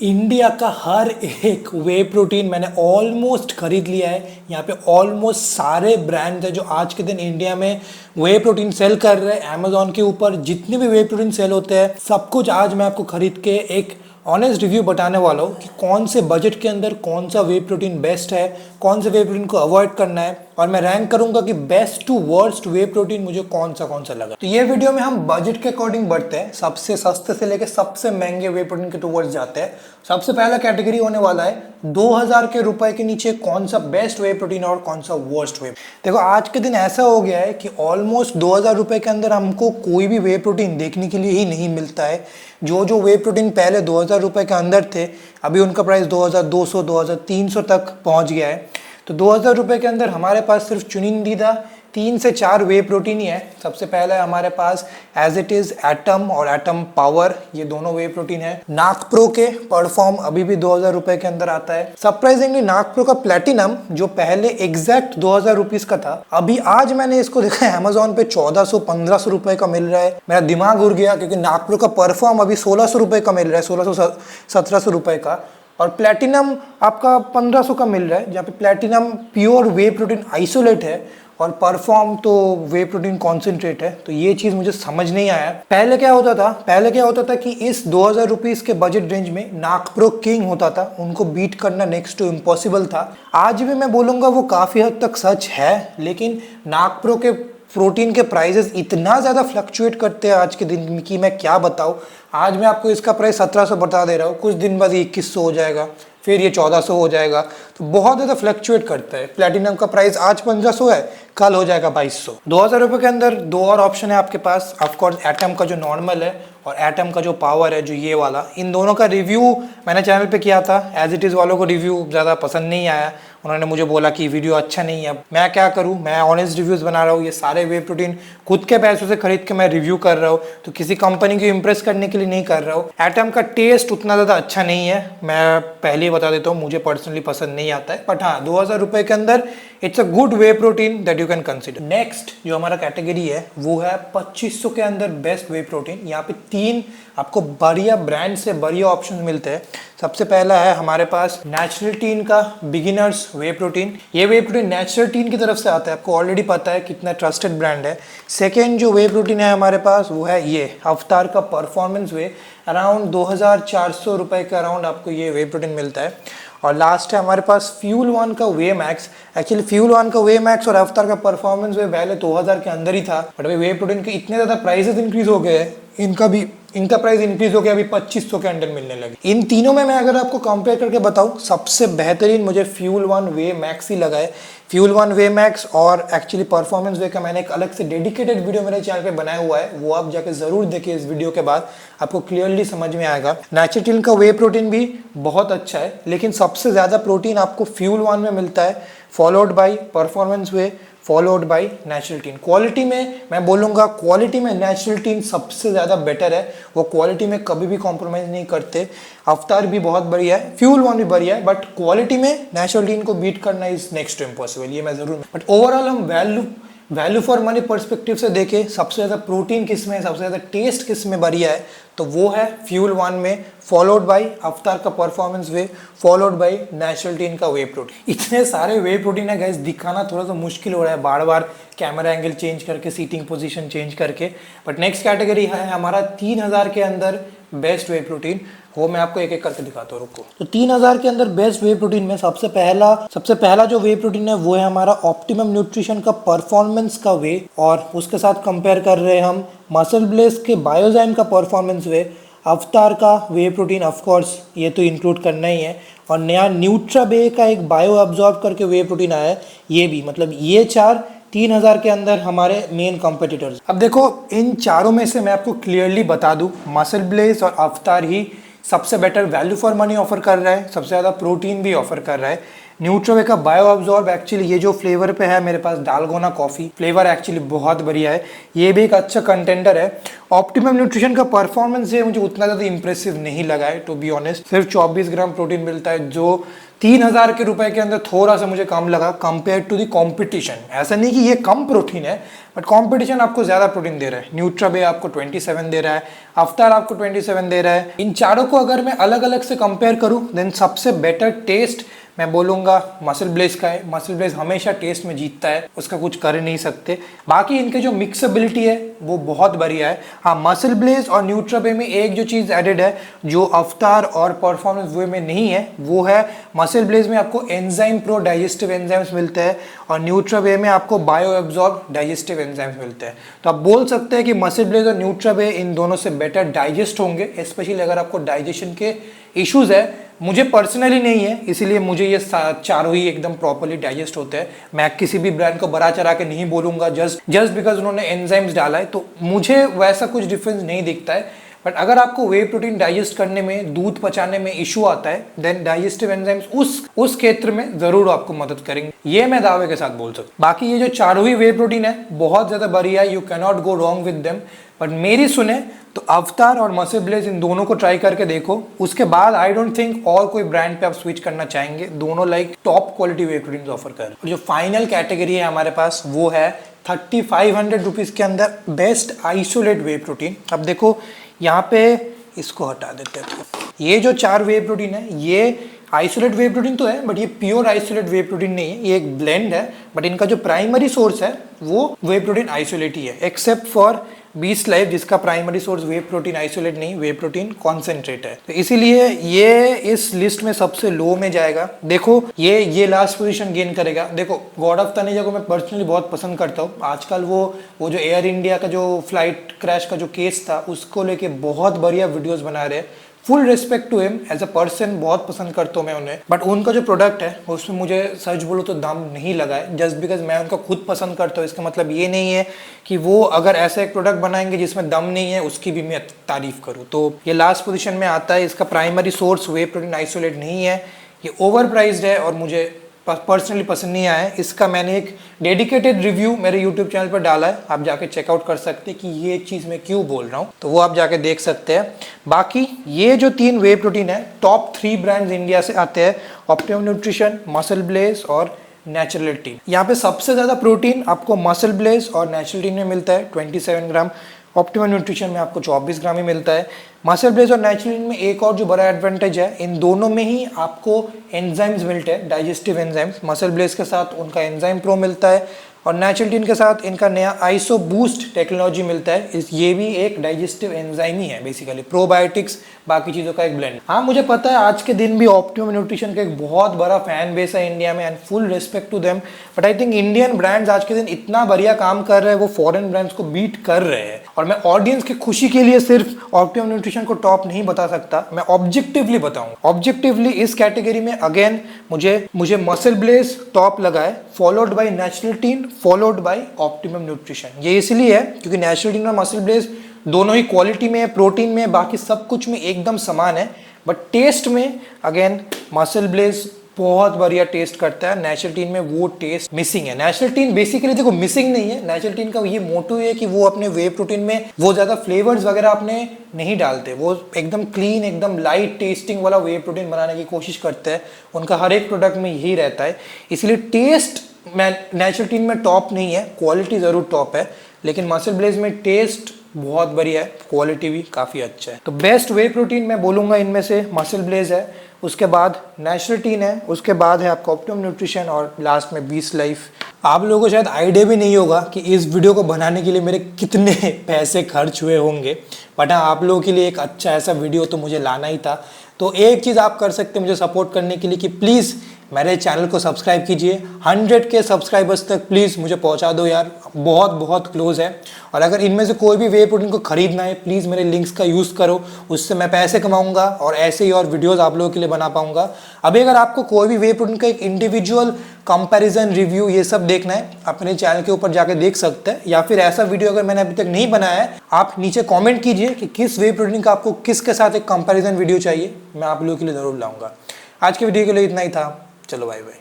India का हर एक वे protein मैंने ऑलमोस्ट खरीद लिया है। यहाँ पे ऑलमोस्ट सारे ब्रांड हैं जो आज के दिन इंडिया में वे प्रोटीन सेल कर रहे हैं। अमेजोन के ऊपर जितने भी वे प्रोटीन सेल होते हैं सब कुछ आज मैं आपको खरीद के एक ऑनेस्ट रिव्यू बताने वाला हूँ कि कौन से बजट के अंदर कौन सा वे प्रोटीन बेस्ट है, कौन से वे प्रोटीन को अवॉइड करना है, और मैं रैंक करूंगा कि best to worst whey protein मुझे कौन सा लगा। तो ये वीडियो में हम बजट के अकॉर्डिंग बढ़ते हैं, सबसे सस्ते से लेकर सबसे महंगे वे प्रोटीन के टूवर्ड्स जाते हैं। सबसे पहला कैटेगरी होने वाला है 2000 के रुपए के नीचे कौन सा बेस्ट वे प्रोटीन और कौन सा वर्स्ट वे। देखो आज के दिन ऐसा हो गया है कि ऑलमोस्ट 2000 रुपए के अंदर हमको कोई भी वे प्रोटीन देखने के लिए ही नहीं मिलता है। जो वे प्रोटीन पहले 2000 रुपए के अंदर थे अभी उनका प्राइस 2200 2300 तक पहुंच गया है। तो 2000 रुपए के अंदर हमारे पास सिर्फ चुनिंदा 3 से 4 वे प्रोटीन ही है। सबसे पहला है हमारे पास एज इट इज एटम और एटम पावर, ये दोनों वे प्रोटीन है। नागप्रो के परफॉर्म अभी भी 2000 रुपए के अंदर आता है। सरप्राइजिंगली नागप्रो का प्लेटिनम जो पहले एग्जैक्ट 2000 रुपीज का था अभी आज मैंने इसको देखा है अमेजोन पे 1400-1500 रुपए का मिल रहा है। मेरा दिमाग उड़ गया क्योंकि नागप्रो का परफॉर्म अभी 1600 रुपए का मिल रहा है, 1600-1700 रुपए का, और प्लेटिनम आपका 1500 का मिल रहा है, जहाँ पे प्लेटिनम प्योर वे प्रोटीन आइसोलेट है और परफॉर्म तो वे प्रोटीन कॉन्सेंट्रेट है। तो ये चीज मुझे समझ नहीं आया। पहले क्या होता था कि इस 2000 रुपीज के बजट रेंज में नागप्रो किंग होता था, उनको बीट करना नेक्स्ट टू इम्पॉसिबल था। आज भी मैं बोलूंगा वो काफी हद तक सच है, लेकिन नागप्रो के प्रोटीन के प्राइजेस इतना ज़्यादा फ्लक्चुएट करते हैं आज के दिन की मैं क्या बताऊँ। आज मैं आपको इसका प्राइस 1700 बता दे रहा हूँ, कुछ दिन बाद 2100 हो जाएगा, फिर ये 1400 हो जाएगा। तो बहुत ज़्यादा फ्लक्चुएट करता है। प्लेटिनम का प्राइस आज 1500 है, कल हो जाएगा 2200। 2000 रुपये के अंदर दो और ऑप्शन है आपके पास। ऑफकोर्स एटम का जो नॉर्मल है और एटम का जो पावर है जो ये वाला, इन दोनों का रिव्यू मैंने चैनल पे किया था। एज इट इज़ वालों को रिव्यू ज़्यादा पसंद नहीं आया, उन्होंने मुझे बोला कि वीडियो अच्छा नहीं है। मैं क्या करूं, मैं ऑनेस्ट रिव्यूज़ बना रहा हूँ। ये सारे वे प्रोटीन खुद के पैसों से खरीद के मैं रिव्यू कर रहा हूँ, तो किसी कंपनी को इम्प्रेस करने के लिए नहीं कर रहा हूँ। एटम का टेस्ट उतना ज़्यादा अच्छा नहीं है, मैं पहले ही बता देता हूँ, मुझे पर्सनली पसंद नहीं आता है। बट हाँ, 2000 रुपये के अंदर it's a good way protein that you can consider. Next जो हमारा कैटेगरी है वो है 2500 के अंदर बेस्ट वे प्रोटीन। यहाँ पे 3 आपको बढ़िया ब्रांड से बढ़िया ऑप्शन मिलते हैं। सबसे पहला है हमारे पास नेचुरल टीन का बिगिनर्स वे प्रोटीन। ये वे प्रोटीन नेचुरल टीन की तरफ से आता है, आपको ऑलरेडी पता है कितना ट्रस्टेड ब्रांड है। सेकेंड जो वे प्रोटीन है हमारे पास वो है ये अवतार का परफॉर्मेंस वे। अराउंड 2400 रुपये के अराउंड आपको ये वे प्रोटीन मिलता है। और लास्ट है हमारे पास फ्यूल वन का वे मैक्स। एक्चुअली फ्यूल वन का वे मैक्स और अवतार का परफॉर्मेंस वे पहले 2000 के अंदर ही था, बट अभी वे प्रोटीन के इतने ज़्यादा प्राइसेस इंक्रीज हो गए हैं, इनका प्राइस इंक्रीज हो गया, अभी 2500 के अंडर मिलने लगे। इन तीनों में मैं अगर आपको कंपेयर करके बताऊं, सबसे बेहतरीन मुझे फ्यूल वन वे मैक्स ही लगा है। फ्यूल वन वे मैक्स और एक्चुअली परफॉर्मेंस वे का मैंने एक अलग से डेडिकेटेड वीडियो मेरे चैनल पे बनाया हुआ है, वो आप जाके जरूर देखिए। इस वीडियो के बाद आपको क्लियरली समझ में आएगा। नेचुरल का वे प्रोटीन भी बहुत अच्छा है, लेकिन सबसे ज्यादा प्रोटीन आपको फ्यूल वन में मिलता है, followed by performance way, followed by natural tin. Quality में मैं बोलूँगा, क्वालिटी में नेचुरल टीन सबसे ज़्यादा बेटर है, वो क्वालिटी में कभी भी कॉम्प्रोमाइज़ नहीं करते। अवतार भी बहुत बढ़िया है, फ्यूल वन भी बढ़िया है, बट क्वालिटी में नेचुरल टीन को बीट करना इज नेक्स्ट टू इम्पॉसिबल, ये मैं ज़रूर। बट ओवरऑल हम वैल्यू फॉर मनी पर्सपेक्टिव से देखें, सबसे ज़्यादा प्रोटीन किस में है, सबसे ज़्यादा टेस्ट किस में बढ़िया है, तो वो है फ्यूल वन में, फॉलोड बाई अवतार का performance way, followed by natural tin का वे प्रोटीन। इतने सारे वे प्रोटीन है गाइस, दिखाना थोड़ा सा मुश्किल हो रहा है बार बार कैमरा एंगल चेंज करके, सीटिंग पोजीशन चेंज करके। बट नेक्स्ट कैटेगरी है हमारा 3000 के अंदर बेस्ट वे प्रोटीन, वो मैं आपको एक एक करके दिखाता हूँ, रुको। तो 3000 के अंदर बेस्ट वे प्रोटीन में सबसे पहला जो वे प्रोटीन है वो है हमारा ऑप्टिमम न्यूट्रिशन का परफॉर्मेंस का वे, और उसके साथ कंपेयर कर रहे हैं हम मसल ब्लेस के बायोजाइम का परफॉर्मेंस वे, अवतार का वे प्रोटीन, ऑफकोर्स ये तो इंक्लूड करना ही है, और नया न्यूट्रा बे का एक बायो अब्जॉर्ब करके वे प्रोटीन आया है, ये भी। मतलब ये 4 3000 के अंदर हमारे मेन कॉम्पिटिटर्स। अब देखो इन चारों में से मैं आपको क्लियरली बता दूं, मसल ब्लेस और अवतार ही सबसे better value for money offer कर रहा है, सबसे ज़्यादा प्रोटीन भी ऑफर कर रहा है। न्यूट्रावे का बायो अब्जॉर्ब एक्चुअली ये जो फ्लेवर पे है मेरे पास डालगोना कॉफी फ्लेवर एक्चुअली बहुत बढ़िया है, ये भी एक अच्छा कंटेंडर है। ऑप्टिमम न्यूट्रिशन का परफॉर्मेंस है मुझे उतना ज़्यादा इंप्रेसिव नहीं लगा है टू बी ऑनेस्ट। सिर्फ 24 ग्राम प्रोटीन मिलता है जो 3000 के रुपए के अंदर थोड़ा सा मुझे कम लगा कंपेयर टू दी कॉम्पिटिशन। ऐसा नहीं कि ये कम प्रोटीन है, बट कॉम्पिटिशन आपको ज़्यादा प्रोटीन दे रहा है। न्यूट्रावे आपको 27 दे रहा है, अवतार आपको 27 दे रहा है। इन चारों को अगर मैं अलग अलग से कंपेयर करूँ देन सबसे बेटर टेस्ट मैं बोलूँगा मसल ब्लेज का है। मसल ब्लेज हमेशा टेस्ट में जीतता है, उसका कुछ कर नहीं सकते। बाकी इनके जो मिक्सबिलिटी है वो बहुत बढ़िया है। हाँ, मसल ब्लेज और न्यूट्रावे में एक जो चीज़ एडेड है जो अवतार और परफॉर्मेंस वे में नहीं है वो है मसल ब्लेज में आपको एंजाइम प्रो डाइजेस्टिव एंजाइम्स मिलते हैं और न्यूट्रावे में आपको बायो एब्जॉर्ब डाइजेस्टिव एंजाइम्स मिलते हैं। तो आप बोल सकते हैं कि मसल ब्लेज और न्यूट्रावे इन दोनों से बेटर डाइजेस्ट होंगे, स्पेशली अगर आपको डाइजेशन के इश्यूज है। मुझे पर्सनली नहीं है, इसीलिए मुझे ये चारों ही एकदम प्रॉपर्ली डाइजेस्ट होते हैं। मैं किसी भी ब्रांड को बड़ा चढ़ा के नहीं बोलूंगा जस्ट बिकॉज उन्होंने एंजाइम्स डाला है, तो मुझे वैसा कुछ डिफरेंस नहीं दिखता है। बट अगर आपको वे प्रोटीन डाइजेस्ट करने में, दूध पचाने में इशू आता है देन डाइजेस्टिव एंजाइम्स उस क्षेत्र में जरूर आपको मदद करेंगे, ये मैं दावे के साथ बोल सकता हूँ। बाकी ये जो चारों ही वे प्रोटीन है बहुत ज्यादा बढ़िया है, you can not go wrong with them. But मेरी सुने तो अवतार और मसल ब्लेज इन दोनों को ट्राई करके देखो, उसके बाद आई डोंट थिंक और कोई ब्रांड पे आप स्विच करना चाहेंगे। दोनों लाइक टॉप क्वालिटी वे प्रोटीन ऑफर कर। और जो फाइनल कैटेगरी है हमारे पास वो है 3500 रुपीज के अंदर बेस्ट आइसोलेट वे प्रोटीन। अब देखो यहाँ पे इसको हटा देते हैं, तो ये जो 4 वे प्रोटीन है ये आइसोलेट वे प्रोटीन तो है बट ये प्योर आइसोलेट वे प्रोटीन नहीं है, ये एक ब्लेंड है। बट इनका जो प्राइमरी सोर्स है वो वे प्रोटीन आइसोलेट ही है, एक्सेप्ट फॉर बीस्ट लाइफ जिसका प्राइमरी सोर्स वे प्रोटीन आइसोलेट नहीं, वे प्रोटीन कॉन्सेंट्रेट है। तो इसीलिए ये इस लिस्ट में सबसे लो में जाएगा। देखो ये लास्ट पोजीशन गेन करेगा। देखो गॉड ऑफ तनेजा को मैं पर्सनली बहुत पसंद करता हूँ। आजकल वो जो एयर इंडिया का जो फ्लाइट क्रैश का जो केस था उसको लेके बहुत बढ़िया वीडियोस बना रहे हैं। Full respect to him as a person, बहुत पसंद करता हूँ मैं उन्हें। बट उनका जो प्रोडक्ट है उसमें मुझे सच बोलो तो दम नहीं लगा है। जस्ट बिकॉज मैं उनका खुद पसंद करता हूँ इसका मतलब ये नहीं है कि वो अगर ऐसा एक प्रोडक्ट बनाएंगे जिसमें दम नहीं है उसकी भी मैं तारीफ करूँ। तो ये लास्ट पोजीशन में आता है। इसका प्राइमरी सोर्स वे प्रोटीन आइसोलेट नहीं है, ये ओवर प्राइस्ड है और मुझे पर्सनली पसंद नहीं आया है। इसका मैंने एक डेडिकेटेड रिव्यू मेरे यूट्यूब चैनल पर डाला है, आप जाके चेकआउट कर सकते हैं कि ये चीज़ मैं क्यों बोल रहा हूँ, तो वो आप जाके देख सकते हैं। बाकी ये जो 3 वे प्रोटीन है टॉप 3 ब्रांड्स इंडिया से आते हैं, ऑप्टिमम न्यूट्रिशन, मसल ब्लेज और नेचुरल टीन। यहाँ पे सबसे ज़्यादा प्रोटीन आपको मसल ब्लेज और नेचुरल टीन में मिलता है 27 ग्राम। ऑप्टिमम न्यूट्रिशन में आपको 24 ग्राम ही मिलता है। मसल ब्लेज और नेचुरल में एक और जो बड़ा एडवांटेज है, इन दोनों में ही आपको एंजाइम्स मिलते हैं, डाइजेस्टिव एंजाइम्स। मसल ब्लेज के साथ उनका एंजाइम प्रो मिलता है और नेचुरल टीन के साथ इनका नया आइसो बूस्ट टेक्नोलॉजी मिलता है। ये भी एक डाइजेस्टिव एंजाइम ही है बेसिकली, प्रोबायोटिक्स बाकी चीज़ों का एक ब्लेंड। हाँ मुझे पता है आज के दिन भी ऑप्टिमम न्यूट्रिशन का एक बहुत बड़ा फैन बेस है इंडिया में and full respect to them. But I think Indian brands आज के दिन इतना बढ़िया काम कर रहे हैं, वो फॉरेन ब्रांड्स को बीट कर रहे हैं। और मैं ऑडियंस की खुशी के लिए सिर्फ ऑप्टिमम न्यूट्रिशन को टॉप नहीं बता सकता, मैं ऑब्जेक्टिवली बताऊँ। ऑब्जेक्टिवली इस कैटेगरी में अगेन मुझे मसल ब्लेज टॉप लगा है, followed by natural tin, followed by optimum nutrition. ये इसलिए है क्योंकि नेचुरल टीन और मसल ब्लेज दोनों ही क्वालिटी में, प्रोटीन में, बाकी सब कुछ में एकदम समान है। बट टेस्ट में अगेन मसल ब्लेज बहुत बढ़िया टेस्ट करता है, नेचुरल टीन में वो टेस्ट मिसिंग है। नेचुरल टीन बेसिकली देखो मिसिंग नहीं है, नेचुरल टीन का ये मोटो है कि वो अपने वे प्रोटीन में वो ज्यादा फ्लेवर्स वगैरह अपने नहीं डालते, वो एकदम क्लीन, एकदम लाइट टेस्टिंग वाला वे प्रोटीन बनाने की कोशिश करते हैं। उनका हर एक प्रोडक्ट में यही रहता है, इसलिए टेस्ट नेचुरल टीन में टॉप नहीं है, क्वालिटी जरूर टॉप है। लेकिन मसल ब्लेज में टेस्ट बहुत बढ़िया है, क्वालिटी भी काफ़ी अच्छा है। तो बेस्ट वे प्रोटीन मैं बोलूँगा इनमें से मसल ब्लेज है, उसके बाद नेचुरल टीन है, उसके बाद है आपका ऑप्टिमम न्यूट्रिशन और लास्ट में बीस्ट लाइफ। आप लोगों को शायद आइडिया भी नहीं होगा कि इस वीडियो को बनाने के लिए मेरे कितने पैसे खर्च हुए होंगे, बट हाँ आप लोगों के लिए एक अच्छा ऐसा वीडियो तो मुझे लाना ही था। तो एक चीज़ आप कर सकते हैं मुझे सपोर्ट करने के लिए कि प्लीज़ मेरे चैनल को सब्सक्राइब कीजिए। 100 के सब्सक्राइबर्स तक प्लीज़ मुझे पहुंचा दो यार, बहुत बहुत क्लोज है। और अगर इनमें से कोई भी वे प्रोटीन को खरीदना है प्लीज़ मेरे लिंक्स का यूज़ करो, उससे मैं पैसे कमाऊंगा और ऐसे ही और वीडियोस आप लोगों के लिए बना पाऊंगा। अभी अगर आपको कोई भी वे प्रोटीन का एक इंडिविजुअल कंपैरिजन रिव्यू ये सब देखना है, अपने चैनल के ऊपर जाके देख सकते हैं, या फिर ऐसा वीडियो अगर मैंने अभी तक नहीं बनाया है आप नीचे कॉमेंट कीजिए कि किस वे प्रोटीन का आपको किसके साथ एक कंपेरिजन वीडियो चाहिए, मैं आप लोगों के लिए ज़रूर लाऊंगा। आज के वीडियो के लिए इतना ही था, चलो बाय बाय।